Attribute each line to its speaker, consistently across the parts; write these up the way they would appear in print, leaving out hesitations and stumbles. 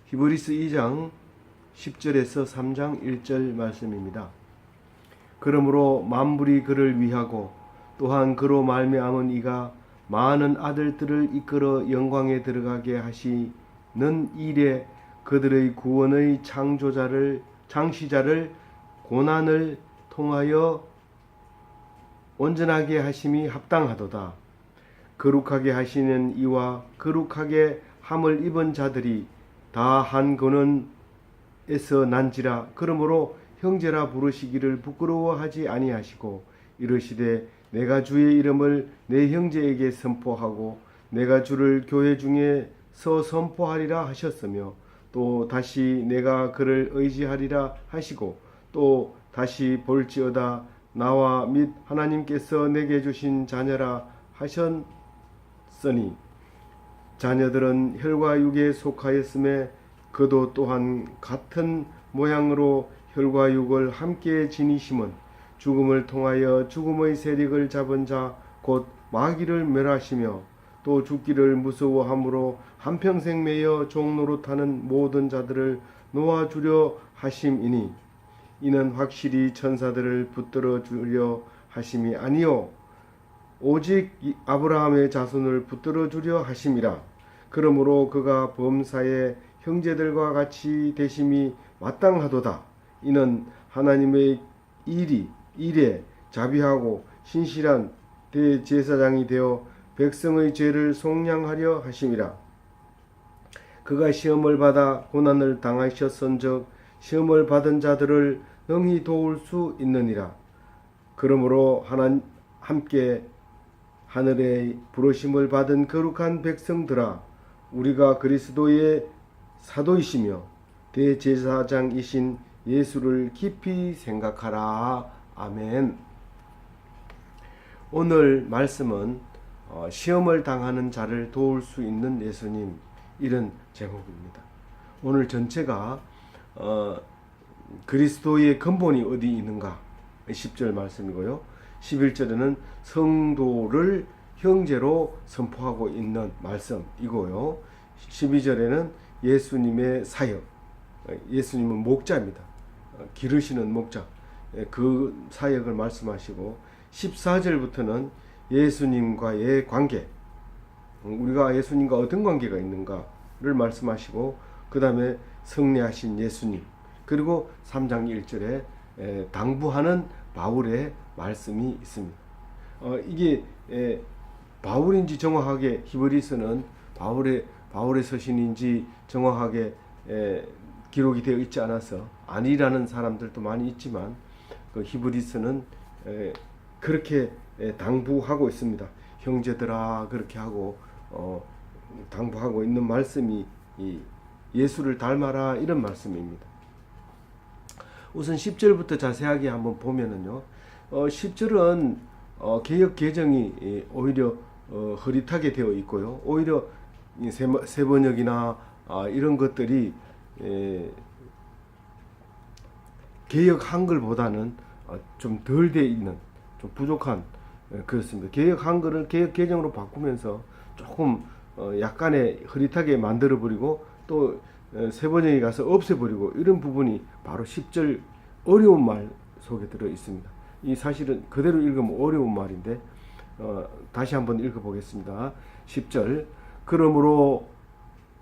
Speaker 1: 히브리서 2장 10절에서 3장 1절 말씀입니다. 그러므로 만물이 그를 위하고 또한 그로 말미암은 이가 많은 아들들을 이끌어 영광에 들어가게 하시는 일에 그들의 구원의 창시자를 고난을 통하여 온전하게 하심이 합당하도다. 거룩하게 하시는 이와 거룩하게 함을 입은 자들이 다 한 근원에서 난지라. 그러므로 형제라 부르시기를 부끄러워하지 아니하시고 이르시되 내가 주의 이름을 내 형제에게 선포하고 내가 주를 교회 중에서 선포하리라 하셨으며 또 다시 내가 그를 의지하리라 하시고 또 다시 볼지어다 나와 및 하나님께서 내게 주신 자녀라 하셨으니 자녀들은 혈과 육에 속하였음에 그도 또한 같은 모양으로 혈과 육을 함께 지니심은 죽음을 통하여 죽음의 세력을 잡은 자 곧 마귀를 멸하시며 또 죽기를 무서워함으로 한평생 매여 종노릇하는 모든 자들을 놓아주려 하심이니 이는 확실히 천사들을 붙들어 주려 하심이 아니요 오직 아브라함의 자손을 붙들어 주려 하심이라. 그러므로 그가 범사의 형제들과 같이 되심이 마땅하도다. 이는 하나님의 일에 자비하고 신실한 대제사장이 되어 백성의 죄를 속량하려 하심이라. 그가 시험을 받아 고난을 당하셨은즉 시험을 받은 자들을 능히 도울 수 있느니라. 그러므로 함께 하늘의 부르심을 받은 거룩한 백성들아, 우리가 그리스도의 사도이시며 대제사장이신 예수를 깊이 생각하라. 아멘. 오늘 말씀은 시험을 당하는 자를 도울 수 있는 예수님, 이런 제목입니다. 오늘 전체가 그리스도의 근본이 어디 있는가 10절 말씀이고요. 11절에는 성도를 형제로 선포하고 있는 말씀이고요. 12절에는 예수님의 사역, 예수님은 목자입니다. 기르시는 목자, 그 사역을 말씀하시고 14절부터는 예수님과의 관계, 우리가 예수님과 어떤 관계가 있는가를 말씀하시고 그 다음에 승리하신 예수님, 그리고 3장 1절에 당부하는 바울의 말씀이 있습니다. 이게 바울인지 정확하게 히브리서는 바울의 서신인지 정확하게 기록이 되어 있지 않아서 아니라는 사람들도 많이 있지만 그 히브리서는 그렇게 당부하고 있습니다. 형제들아, 그렇게 하고 당부하고 있는 말씀이 예수를 닮아라, 이런 말씀입니다. 우선 10절부터 자세하게 한번 보면은요, 10절은 개역 개정이 오히려 흐릿하게 되어 있고요. 오히려 세 번역이나 이런 것들이 개역 한글보다는 좀 덜 돼 있는, 좀 부족한, 그렇습니다. 개역 한글을 개역 개정으로 바꾸면서 조금 약간의 흐릿하게 만들어 버리고 또 세 번역에 가서 없애버리고, 이런 부분이 바로 10절 어려운 말 속에 들어 있습니다. 이 사실은 그대로 읽으면 어려운 말인데 다시 한번 읽어보겠습니다. 10절 그러므로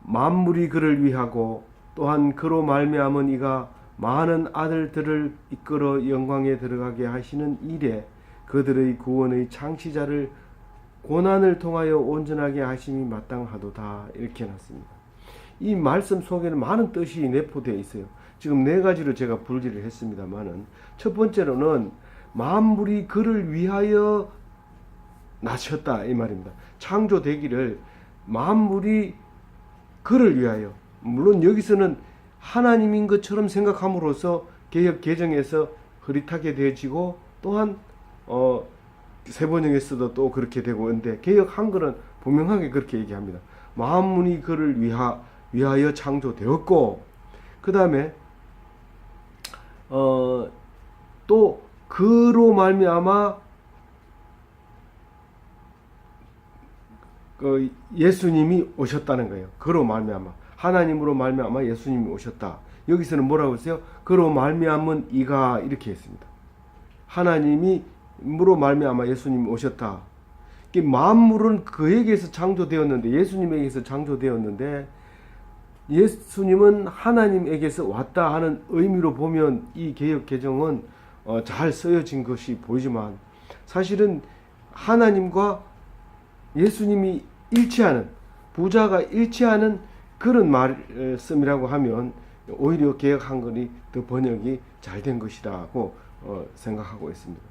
Speaker 1: 만물이 그를 위하고 또한 그로 말미암은 이가 많은 아들들을 이끌어 영광에 들어가게 하시는 일에 그들의 구원의 창시자를 고난을 통하여 온전하게 하심이 마땅하도다. 이렇게 해놨습니다. 이 말씀 속에는 많은 뜻이 내포되어 있어요. 지금 네 가지로 제가 분리를 했습니다만은, 첫 번째로는 만물이 그를 위하여 나셨다, 이 말입니다. 창조되기를 만물이 그를 위하여, 물론 여기서는 하나님인 것처럼 생각함으로써 개역 개정에서 흐릿하게 되어지고, 또한 세 번역에서도 또 그렇게 되고, 근데 개역 한글은 분명하게 그렇게 얘기합니다. 만물이 그를 위하여 창조되었고, 그 다음에 또 그로 말미암아 예수님이 오셨다는 거예요. 그로 말미암아 하나님으로 말미암아 예수님이 오셨다. 여기서는 뭐라고 했어요? 그로 말미암은 이가 이렇게 했습니다. 하나님이므로 말미암아 예수님이 오셨다. 만물은 그에게서 창조되었는데, 예수님에게서 창조되었는데 예수님은 하나님에게서 왔다 하는 의미로 보면 이 개역 개정은 잘 쓰여진 것이 보이지만, 사실은 하나님과 예수님이 일치하는, 부자가 일치하는 그런 말씀이라고 하면 오히려 개역 한글이 더 번역이 잘 된 것이라고 생각하고 있습니다.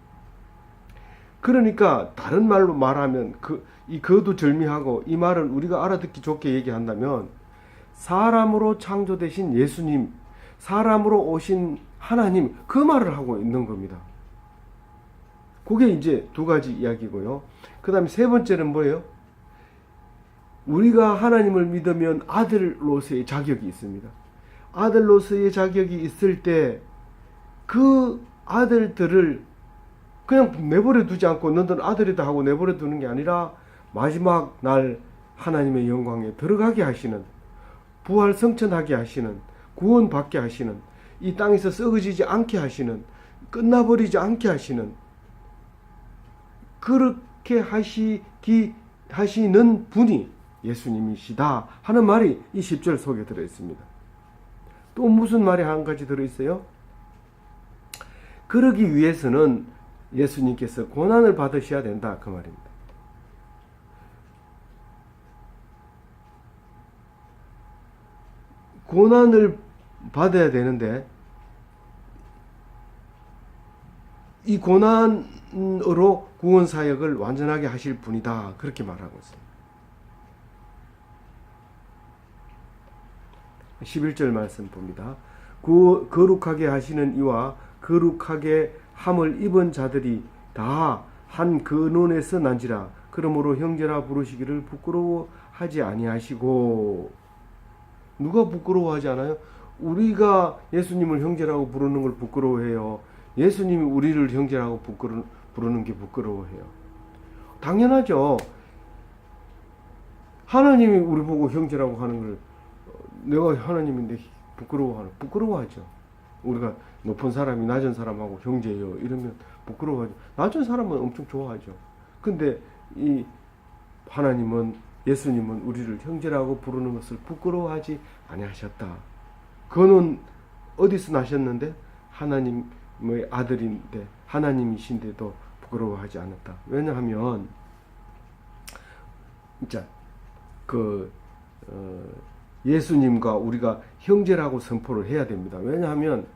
Speaker 1: 그러니까 다른 말로 말하면 이 거두절미하고, 이 말은 우리가 알아듣기 좋게 얘기한다면 사람으로 창조되신 예수님, 사람으로 오신 하나님, 그 말을 하고 있는 겁니다. 그게 이제 두 가지 이야기고요. 그 다음에 세 번째는 뭐예요? 우리가 하나님을 믿으면 아들로서의 자격이 있습니다. 아들로서의 자격이 있을 때 그 아들들을 그냥 내버려 두지 않고 너는 아들이다 하고 내버려 두는 게 아니라 마지막 날 하나님의 영광에 들어가게 하시는, 부활 성천하게 하시는, 구원받게 하시는, 이 땅에서 썩어지지 않게 하시는, 끝나버리지 않게 하시는, 그렇게 하시는 분이 예수님이시다 하는 말이 이 10절 속에 들어있습니다. 또 무슨 말이 한 가지 들어있어요? 그러기 위해서는 예수님께서 고난을 받으셔야 된다, 그 말입니다. 고난을 받아야 되는데 이 고난으로 구원 사역을 완전하게 하실 분이다, 그렇게 말하고 있습니다. 11절 말씀 봅니다. 거룩하게 하시는 이와 거룩하게 함을 입은 자들이 다 한 근원에서 난지라. 그러므로 형제라 부르시기를 부끄러워하지 아니하시고. 누가 부끄러워하지 않아요? 우리가 예수님을 형제라고 부르는 걸 부끄러워해요? 예수님이 우리를 형제라고 부르는 게 부끄러워해요? 당연하죠. 하나님이 우리 보고 형제라고 하는 걸 내가 하나님인데 부끄러워하죠. 우리가 높은 사람이 낮은 사람하고 형제예요 이러면 부끄러워하죠. 낮은 사람은 엄청 좋아하죠. 근데 이 하나님은, 예수님은 우리를 형제라고 부르는 것을 부끄러워하지 아니하셨다. 그거는 어디서 나셨는데? 하나님의 아들인데, 하나님이신데도 부끄러워하지 않았다. 왜냐하면 진짜 예수님과 우리가 형제라고 선포를 해야 됩니다. 왜냐하면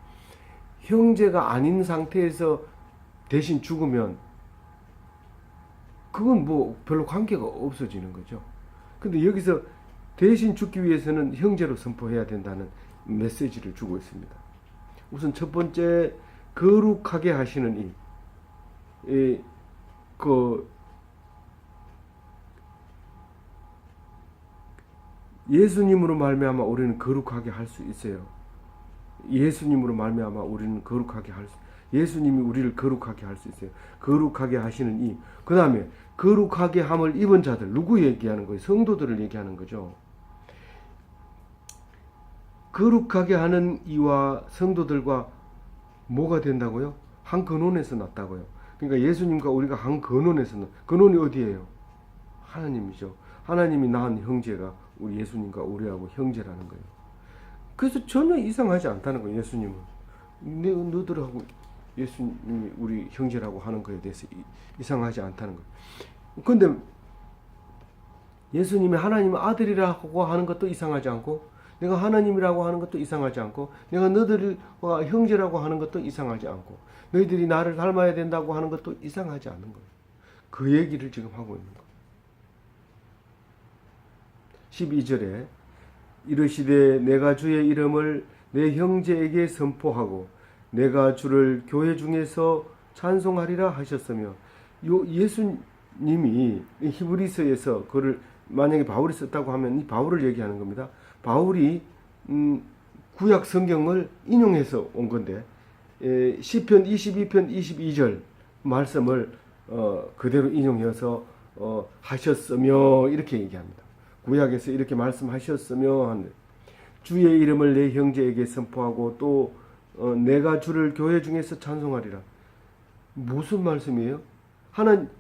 Speaker 1: 형제가 아닌 상태에서 대신 죽으면 그건 뭐 별로 관계가 없어지는 거죠. 근데 여기서 대신 죽기 위해서는 형제로 선포해야 된다는 메시지를 주고 있습니다. 우선 첫 번째, 거룩하게 하시는 예수님으로 말미암아 우리는 거룩하게 할 수 있어요. 예수님으로 말미암아 우리는 거룩하게 예수님이 우리를 거룩하게 할 수 있어요. 거룩하게 하시는 그 다음에 거룩하게 함을 입은 자들, 누구 얘기하는 거예요? 성도들을 얘기하는 거죠. 거룩하게 하는 이와 성도들과 뭐가 된다고요? 한 근원에서 났다고요. 그러니까 예수님과 우리가 한 근원에서 근원이 어디예요? 하나님이죠. 하나님이 낳은 형제가 우리 예수님과 우리하고 형제라는 거예요. 그래서 전혀 이상하지 않다는 거예요. 예수님은 너들하고 예수님이 우리 형제라고 하는 거에 대해서 이상하지 않다는 거예요. 그런데 예수님이 하나님의 아들이라고 하는 것도 이상하지 않고, 내가 하나님이라고 하는 것도 이상하지 않고, 내가 너들과 형제라고 하는 것도 이상하지 않고, 너희들이 나를 닮아야 된다고 하는 것도 이상하지 않는 거예요. 그 얘기를 지금 하고 있는 거예요. 12절에 이르시되 내가 주의 이름을 내 형제에게 선포하고 내가 주를 교회 중에서 찬송하리라 하셨으며, 예수님이 히브리서에서 그를 만약에 바울이 썼다고 하면 이 바울을 얘기하는 겁니다. 바울이 구약 성경을 인용해서 온 건데, 시편 22편 22절 말씀을 그대로 인용해서 하셨으며 이렇게 얘기합니다. 구약에서 이렇게 말씀하셨으며 하는데, 주의 이름을 내 형제에게 선포하고 또 내가 주를 교회 중에서 찬송하리라. 무슨 말씀이에요?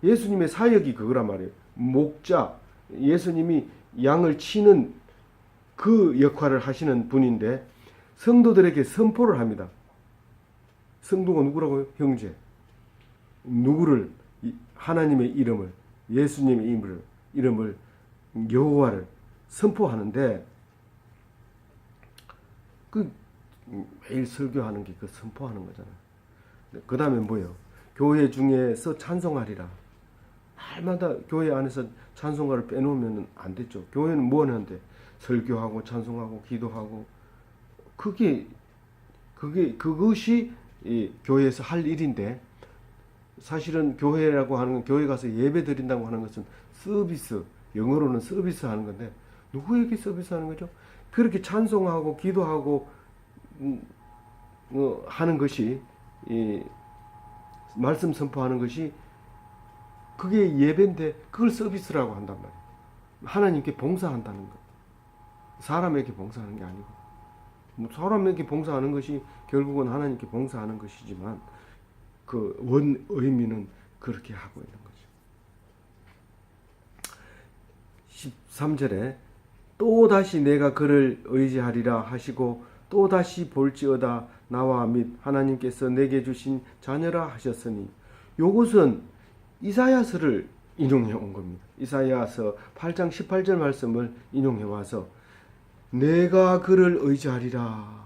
Speaker 1: 예수님의 사역이 그거란 말이에요. 목자, 예수님이 양을 치는 그 역할을 하시는 분인데 성도들에게 선포를 합니다. 성도가 누구라고요? 형제. 누구를? 하나님의 이름을, 예수님의 이름을, 여호와를 선포하는데 그 매일 설교하는 게 그 선포하는 거잖아요. 그 다음에 뭐예요? 교회 중에서 찬송하리라. 날마다 교회 안에서 찬송가를 빼놓으면 안 되죠. 교회는 뭐 하는데? 설교하고 찬송하고 기도하고 그것이 이 교회에서 할 일인데 사실은 교회라고 하는 건 교회 가서 예배 드린다고 하는 것은 서비스, 영어로는 서비스 하는 건데 누구에게 서비스 하는 거죠? 그렇게 찬송하고 기도하고 하는 것이 말씀 선포하는 것이 그게 예배인데 그걸 서비스라고 한단 말이에요. 하나님께 봉사한다는 것. 사람에게 봉사하는 게 아니고 사람에게 봉사하는 것이 결국은 하나님께 봉사하는 것이지만 그 원 의미는 그렇게 하고 있는 거죠. 13절에 또다시 내가 그를 의지하리라 하시고 또다시 볼지어다 나와 및 하나님께서 내게 주신 자녀라 하셨으니 요것은 이사야서를 인용해 온 겁니다. 이사야서 8장 18절 말씀을 인용해 와서 내가 그를 의지하리라.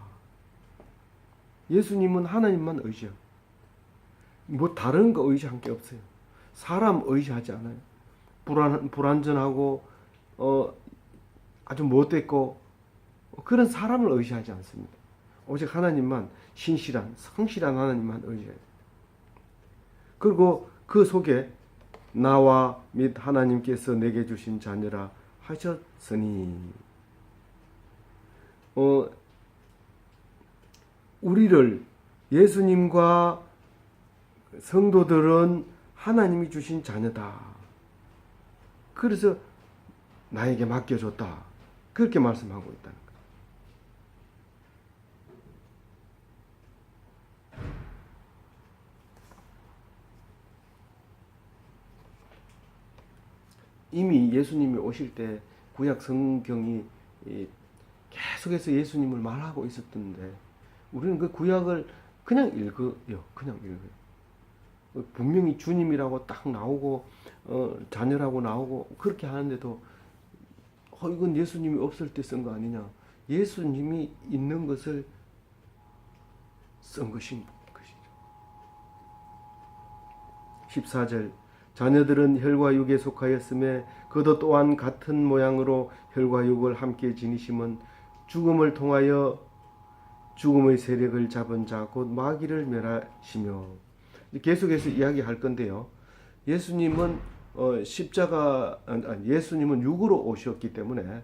Speaker 1: 예수님은 하나님만 의지해요. 뭐 다른 거 의지한 게 없어요. 사람 의지하지 않아요. 불완전하고 아주 못됐고 그런 사람을 의지하지 않습니다. 오직 하나님만 신실한 성실한 하나님만 의지해요. 그리고 그 속에 나와 및 하나님께서 내게 주신 자녀라 하셨으니 우리를 예수님과 성도들은 하나님이 주신 자녀다. 그래서 나에게 맡겨줬다. 그렇게 말씀하고 있다는 거예요. 이미 예수님이 오실 때 구약 성경이 계속해서 예수님을 말하고 있었던데 우리는 그 구약을 그냥 읽어요. 그냥 읽어요. 분명히 주님이라고 딱 나오고 자녀라고 나오고 그렇게 하는데도 이건 예수님이 없을 때 쓴 거 아니냐. 예수님이 있는 것을 쓴 것인 것이죠. 14절 자녀들은 혈과 육에 속하였음에 그도 또한 같은 모양으로 혈과 육을 함께 지니심은 죽음을 통하여 죽음의 세력을 잡은 자 곧 마귀를 멸하시며 계속해서 이야기할 건데요. 예수님은 예수님은 육으로 오셨기 때문에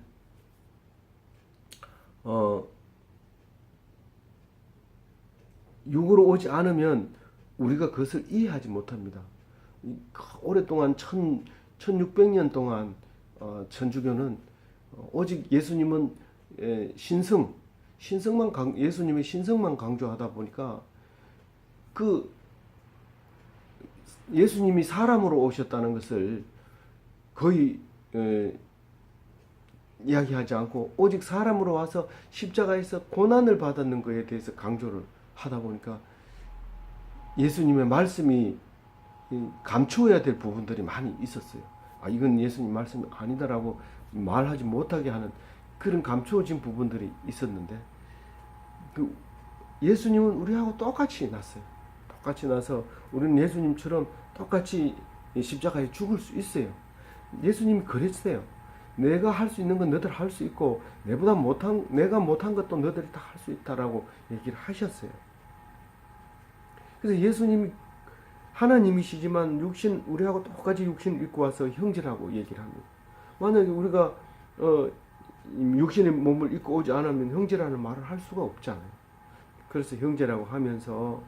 Speaker 1: 육으로 오지 않으면 우리가 그것을 이해하지 못합니다. 오랫동안 1600년 동안 천주교는 오직 예수님은 예수님의 신성만 강조하다 보니까 그 예수님이 사람으로 오셨다는 것을 거의 이야기하지 않고 오직 사람으로 와서 십자가에서 고난을 받았는 것에 대해서 강조를 하다 보니까 예수님의 말씀이 감추어야 될 부분들이 많이 있었어요. 이건 예수님 말씀이 아니다라고 말하지 못하게 하는 그런 감추어진 부분들이 있었는데 예수님은 우리하고 똑같이 났어요. 똑같이 나서 우리는 예수님처럼 똑같이 십자가에 죽을 수 있어요. 예수님이 그랬어요. 내가 할 수 있는 건 너들 할 수 있고 내가 못한 것도 너들이 다 할 수 있다라고 얘기를 하셨어요. 그래서 예수님이 하나님이시지만 우리하고 똑같이 육신 입고 와서 형제라고 얘기를 합니다. 만약에 우리가 육신의 몸을 입고 오지 않으면 형제라는 말을 할 수가 없잖아요. 그래서 형제라고 하면서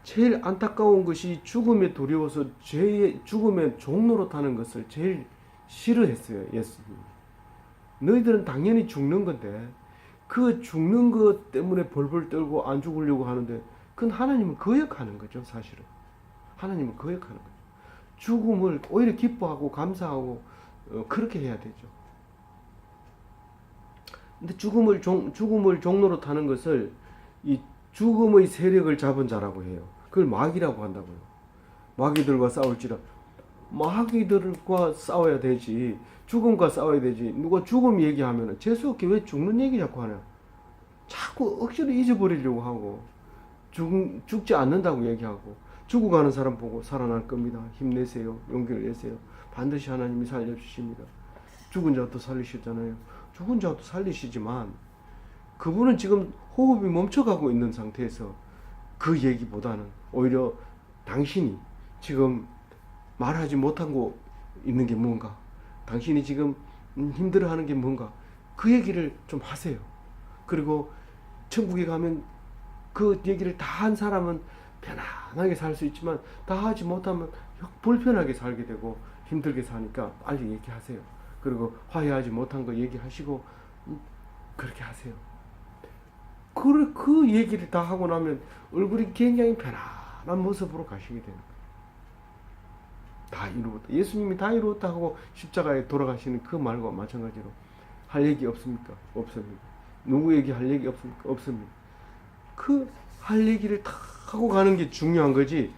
Speaker 1: 제일 안타까운 것이 죽음에 두려워서 죽음의 종로로 타는 것을 제일 싫어했어요. 예수님. 너희들은 당연히 죽는 건데 그 죽는 것 때문에 벌벌 떨고 안 죽으려고 하는데 그건 하나님은 거역하는 거죠. 사실은 하나님은 거역하는 거죠. 죽음을 오히려 기뻐하고 감사하고 그렇게 해야 되죠. 근데 죽음을 종로로 타는 것을 이 죽음의 세력을 잡은 자라고 해요. 그걸 마귀라고 한다고요. 마귀들과 싸울지라. 마귀들과 싸워야 되지. 죽음과 싸워야 되지. 누가 죽음 얘기하면 재수없게 왜 죽는 얘기 자꾸 하냐. 자꾸 억지로 잊어버리려고 하고 죽지 않는다고 얘기하고 죽어가는 사람 보고 살아날 겁니다. 힘내세요. 용기를 내세요. 반드시 하나님이 살려주십니다. 죽은 자도 살리셨잖아요. 죽은 자도 살리시지만 그분은 지금 호흡이 멈춰가고 있는 상태에서 그 얘기보다는 오히려 당신이 지금 말하지 못하고 있는 게 뭔가, 당신이 지금 힘들어하는 게 뭔가, 그 얘기를 좀 하세요. 그리고 천국에 가면 그 얘기를 다 한 사람은 편안하게 살 수 있지만 다 하지 못하면 불편하게 살게 되고 힘들게 사니까 빨리 얘기하세요. 그리고 화해하지 못한 거 얘기하시고 그렇게 하세요. 그 얘기를 다 하고 나면 얼굴이 굉장히 편안한 모습으로 가시게 되는 거예요. 다 이루었다. 예수님이 다 이루었다 하고 십자가에 돌아가시는 그 말과 마찬가지로 할 얘기 없습니까? 없습니다. 누구에게 할 얘기 없습니까? 없습니다. 그 할 얘기를 다 하고 가는 게 중요한 거지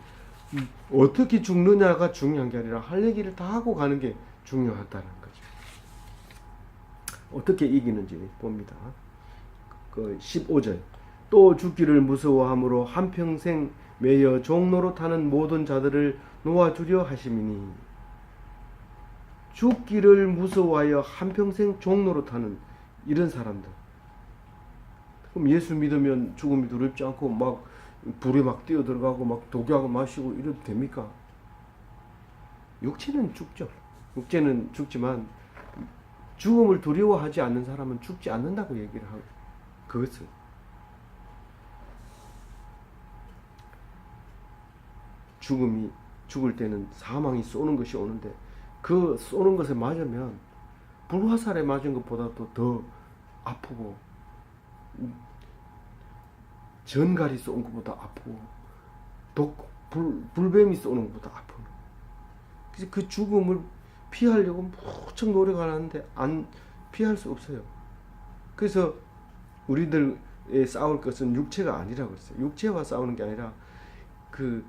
Speaker 1: 어떻게 죽느냐가 중요한 게 아니라 할 얘기를 다 하고 가는 게 중요하다는 거죠. 어떻게 이기는지 봅니다. 그 15절 또 죽기를 무서워함으로 한평생 매여 종로로 타는 모든 자들을 놓아주려 하심이니. 죽기를 무서워하여 한평생 종로로 타는 이런 사람들. 그럼 예수 믿으면 죽음이 두렵지 않고 막 불에 막 뛰어들어가고 막 독약을 마시고 이래도 됩니까? 육체는 죽죠. 육체는 죽지만 죽음을 두려워하지 않는 사람은 죽지 않는다고 얘기를 하고, 그것은 죽을 때는 사망이 쏘는 것이 오는데 그 쏘는 것에 맞으면 불화살에 맞은 것보다도 더 아프고 전갈이 쏘는 것보다 아프고 불뱀이 쏘는 것보다 아픈. 그래서 그 죽음을 피하려고 무척 노력하는데 안 피할 수 없어요. 그래서 우리들의 싸울 것은 육체가 아니라고 했어요. 육체와 싸우는 게 아니라 그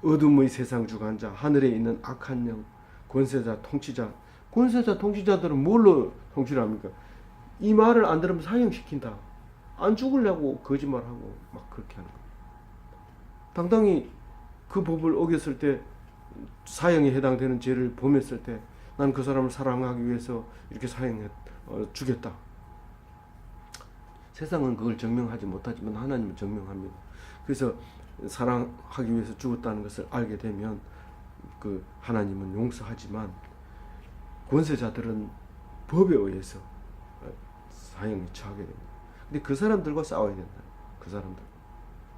Speaker 1: 어둠의 세상 주관자, 하늘에 있는 악한 영, 권세자, 통치자들은 뭘로 통치를 합니까? 이 말을 안 들으면 사형시킨다. 안 죽으려고 거짓말하고 막 그렇게 하는 거예요. 당당히 그 법을 어겼을 때 사형에 해당되는 죄를 범했을 때 난 그 사람을 사랑하기 위해서 이렇게 죽였다. 세상은 그걸 증명하지 못하지만 하나님은 증명합니다. 그래서 사랑하기 위해서 죽었다는 것을 알게 되면 그 하나님은 용서하지만 권세자들은 법에 의해서 사형에 처하게 됩니다. 근데 그 사람들과 싸워야 된다. 그 사람들,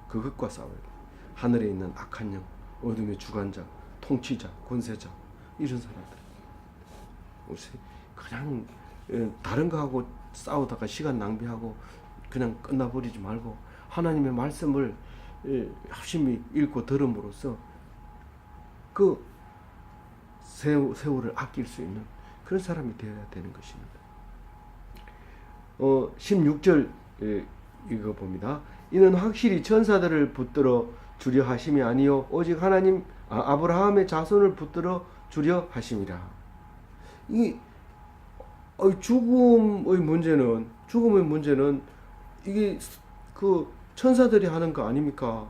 Speaker 1: 그것과 싸워야 돼. 하늘에 있는 악한 영, 어둠의 주관자, 통치자, 권세자, 이런 사람들. 그냥 다른 거하고 싸우다가 시간 낭비하고 그냥 끝나버리지 말고 하나님의 말씀을 열심히 읽고 들음으로써 그 세월을 아낄 수 있는 그런 사람이 되어야 되는 것입니다. 16절 이거 봅니다. 이는 확실히 천사들을 붙들어 주려 하심이 아니요 오직 하나님 아브라함의 자손을 붙들어 주려 하심이라. 이 죽음의 문제는 이게 그 천사들이 하는 거 아닙니까?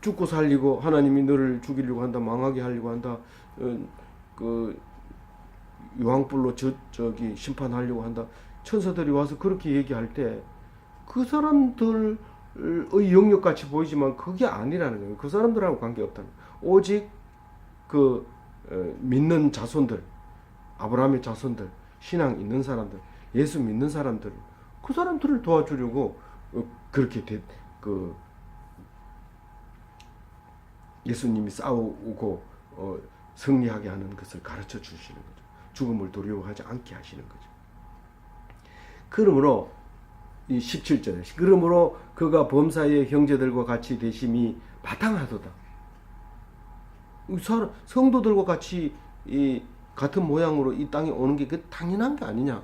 Speaker 1: 죽고 살리고 하나님이 너를 죽이려고 한다, 망하게 하려고 한다, 그 유황불로 저기 심판하려고 한다. 천사들이 와서 그렇게 얘기할 때 그 사람들의 영역 같이 보이지만 그게 아니라는 거예요. 그 사람들하고 관계없다는 거예요. 오직 그 믿는 자손들, 아브라함의 자손들, 신앙 있는 사람들, 예수 믿는 사람들, 그 사람들을 도와주려고 그렇게 그 예수님이 싸우고 승리하게 하는 것을 가르쳐 주시는 거죠. 죽음을 두려워하지 않게 하시는 거죠. 그러므로 이 17절에 그러므로 그가 범사의 형제들과 같이 되심이 바탕하도다. 성도들과 같이 이 같은 모양으로 이 땅에 오는 게 그 당연한 게 아니냐.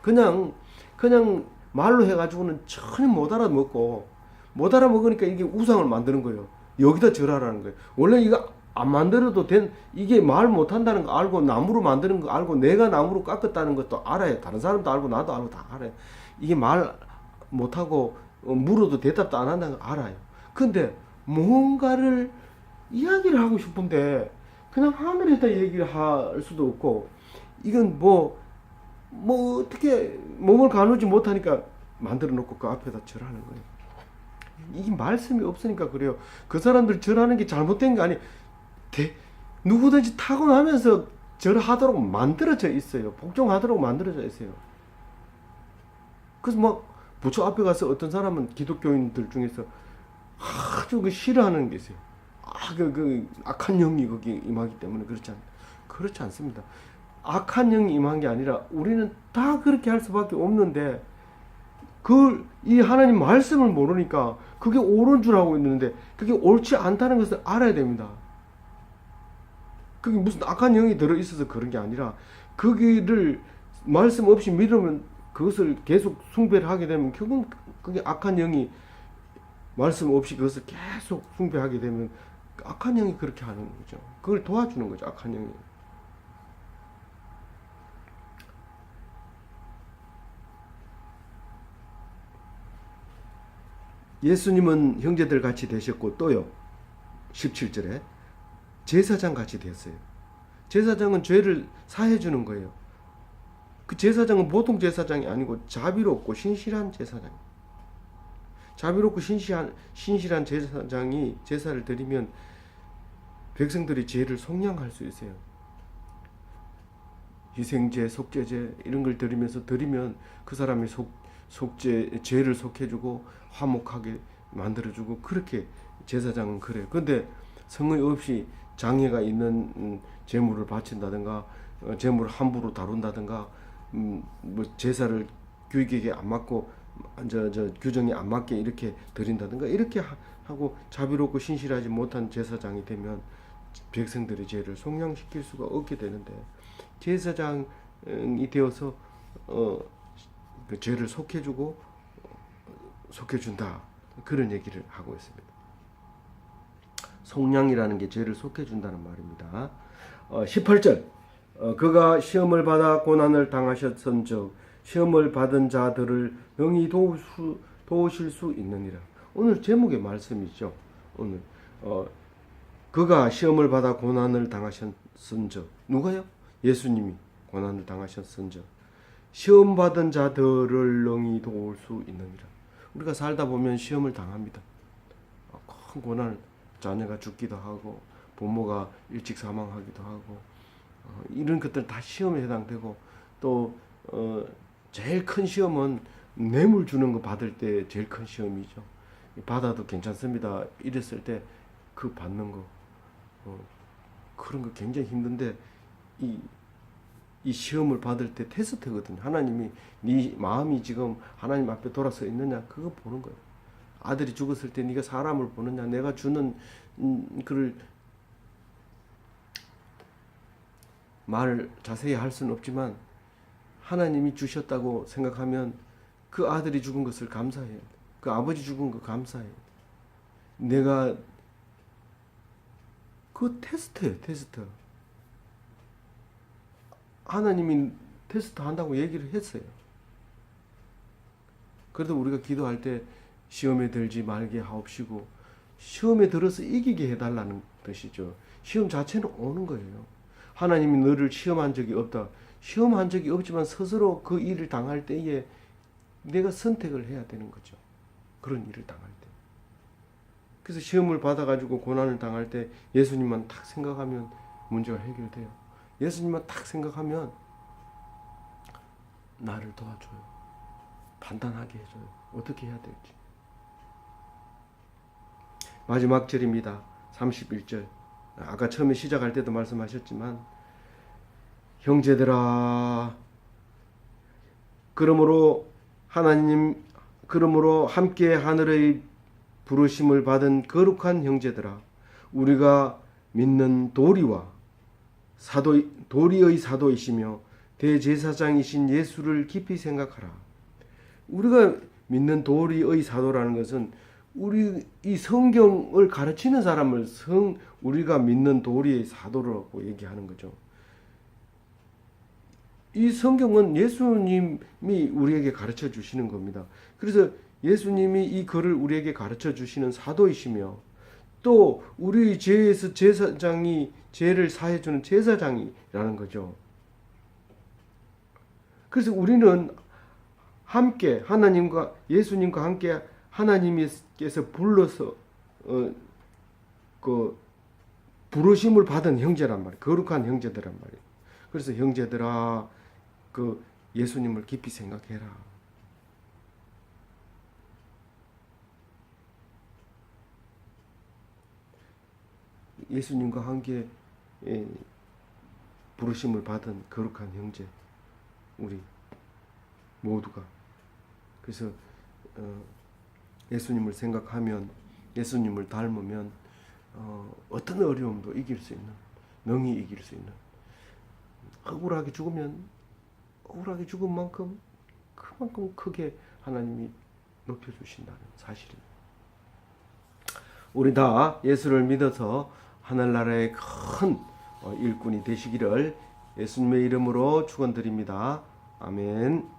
Speaker 1: 그냥 말로 해가지고는 전혀 못 알아먹고 못 알아먹으니까 이게 우상을 만드는 거예요. 여기다 절하라는 거예요. 원래 이거 안 만들어도 이게 말 못한다는 거 알고 나무로 만드는 거 알고 내가 나무로 깎았다는 것도 알아요. 다른 사람도 알고 나도 알고 다 알아요. 이게 말 못하고 물어도 대답도 안 한다는 거 알아요. 근데 뭔가를 이야기를 하고 싶은데 그냥 하늘에다 얘기를 할 수도 없고 이건 뭐 어떻게 몸을 가누지 못하니까 만들어 놓고 그 앞에다 절하는 거예요. 이 말씀이 없으니까 그래요. 그 사람들 절하는 게 잘못된 게 아니. 누구든지 타고나면서 절하도록 만들어져 있어요. 복종하도록 만들어져 있어요. 그래서 막 부처 앞에 가서 어떤 사람은 기독교인들 중에서 아주 그 싫어하는 게 있어요. 그 악한 영이 거기 임하기 때문에 그렇지 않습니다. 악한 영이 임한 게 아니라 우리는 다 그렇게 할 수밖에 없는데 이 하나님 말씀을 모르니까 그게 옳은 줄 알고 있는데 그게 옳지 않다는 것을 알아야 됩니다. 그게 무슨 악한 영이 들어있어서 그런 게 아니라 거기를 말씀 없이 믿으면 그것을 계속 숭배를 하게 되면 결국은 그게 악한 영이 말씀 없이 그것을 계속 숭배하게 되면 악한 영이 그렇게 하는 거죠. 그걸 도와주는 거죠. 악한 영이. 예수님은 형제들 같이 되셨고 또요. 17절에 제사장 같이 됐어요. 제사장은 죄를 사해 주는 거예요. 그 제사장은 보통 제사장이 아니고 자비롭고 신실한 제사장. 자비롭고 신실한 제사장이 제사를 드리면 백성들이 죄를 속량할 수 있어요. 희생제, 속죄제 이런 걸 드리면 그 사람이 죄를 속해주고 화목하게 만들어주고 그렇게 제사장은 그래요. 근데 성의 없이 장애가 있는 제물을 바친다든가 제물을 함부로 다룬다든가 뭐 제사를 규격에 안 맞고 규정에 안 맞게 이렇게 드린다든가 이렇게 하고 자비롭고 신실하지 못한 제사장이 되면 백성들의 죄를 속량시킬 수가 없게 되는데 제사장이 되어서 그 죄를 속해준다 그런 얘기를 하고 있습니다. 속량이라는 게 죄를 속해준다는 말입니다. 18절 그가 시험을 받아 고난을 당하셨은즉 시험을 받은 자들을 능히 도우실 수 있느니라. 오늘 제목의 말씀이죠. 오늘 그가 시험을 받아 고난을 당하셨은즉 누가요? 예수님이 고난을 당하셨은즉 시험 받은 자들을 능히 도울 수 있느니라. 우리가 살다 보면 시험을 당합니다. 큰 고난을 자녀가 죽기도 하고 부모가 일찍 사망하기도 하고 이런 것들 다 시험에 해당되고 또 제일 큰 시험은 뇌물 주는 거 받을 때 제일 큰 시험이죠. 받아도 괜찮습니다. 이랬을 때 그 받는 거 그런 거 굉장히 힘든데 이 시험을 받을 때 테스트거든요. 하나님이 네 마음이 지금 하나님 앞에 돌아서 있느냐 그거 보는 거예요. 아들이 죽었을 때 네가 사람을 보느냐 내가 주는 그를 말을 자세히 할 수는 없지만 하나님이 주셨다고 생각하면 그 아들이 죽은 것을 감사해야 돼. 그 아버지 죽은 거 감사해야 돼. 내가 그 테스트예요. 테스트. 하나님이 테스트 한다고 얘기를 했어요. 그래도 우리가 기도할 때 시험에 들지 말게 하옵시고 시험에 들어서 이기게 해달라는 뜻이죠. 시험 자체는 오는 거예요. 하나님이 너를 시험한 적이 없다. 시험한 적이 없지만 스스로 그 일을 당할 때에 내가 선택을 해야 되는 거죠. 그런 일을 당할 때. 그래서 시험을 받아가지고 고난을 당할 때 예수님만 딱 생각하면 문제가 해결돼요. 예수님만 딱 생각하면 나를 도와줘요. 판단하게 해줘요. 어떻게 해야 될지. 마지막 절입니다. 31절. 아까 처음에 시작할 때도 말씀하셨지만 형제들아 그러므로 하나님 그러므로 함께 하늘의 부르심을 받은 거룩한 형제들아, 우리가 믿는 도리의 사도이시며 대제사장이신 예수를 깊이 생각하라. 우리가 믿는 도리의 사도라는 것은 우리 이 성경을 가르치는 사람을 우리가 믿는 도리의 사도라고 얘기하는 거죠. 이 성경은 예수님이 우리에게 가르쳐 주시는 겁니다. 그래서 예수님이 이 글을 우리에게 가르쳐 주시는 사도이시며 또 우리 죄에서 죄를 사해 주는 제사장이라는 거죠. 그래서 우리는 함께 예수님과 함께 하나님께서 불러서 그 부르심을 받은 형제란 말이에요. 거룩한 형제들란 말이에요. 그래서 형제들아, 그 예수님을 깊이 생각해라. 예수님과 함께 부르심을 받은 거룩한 형제, 우리 모두가. 그래서 예수님을 생각하면, 예수님을 닮으면 어떤 어려움도 이길 수 있는, 능히 이길 수 있는, 억울하게 죽은 만큼 그만큼 크게 하나님이 높여주신다는 사실입니다. 우리 다 예수를 믿어서 하늘나라의 큰 일꾼이 되시기를 예수님의 이름으로 축원드립니다. 아멘.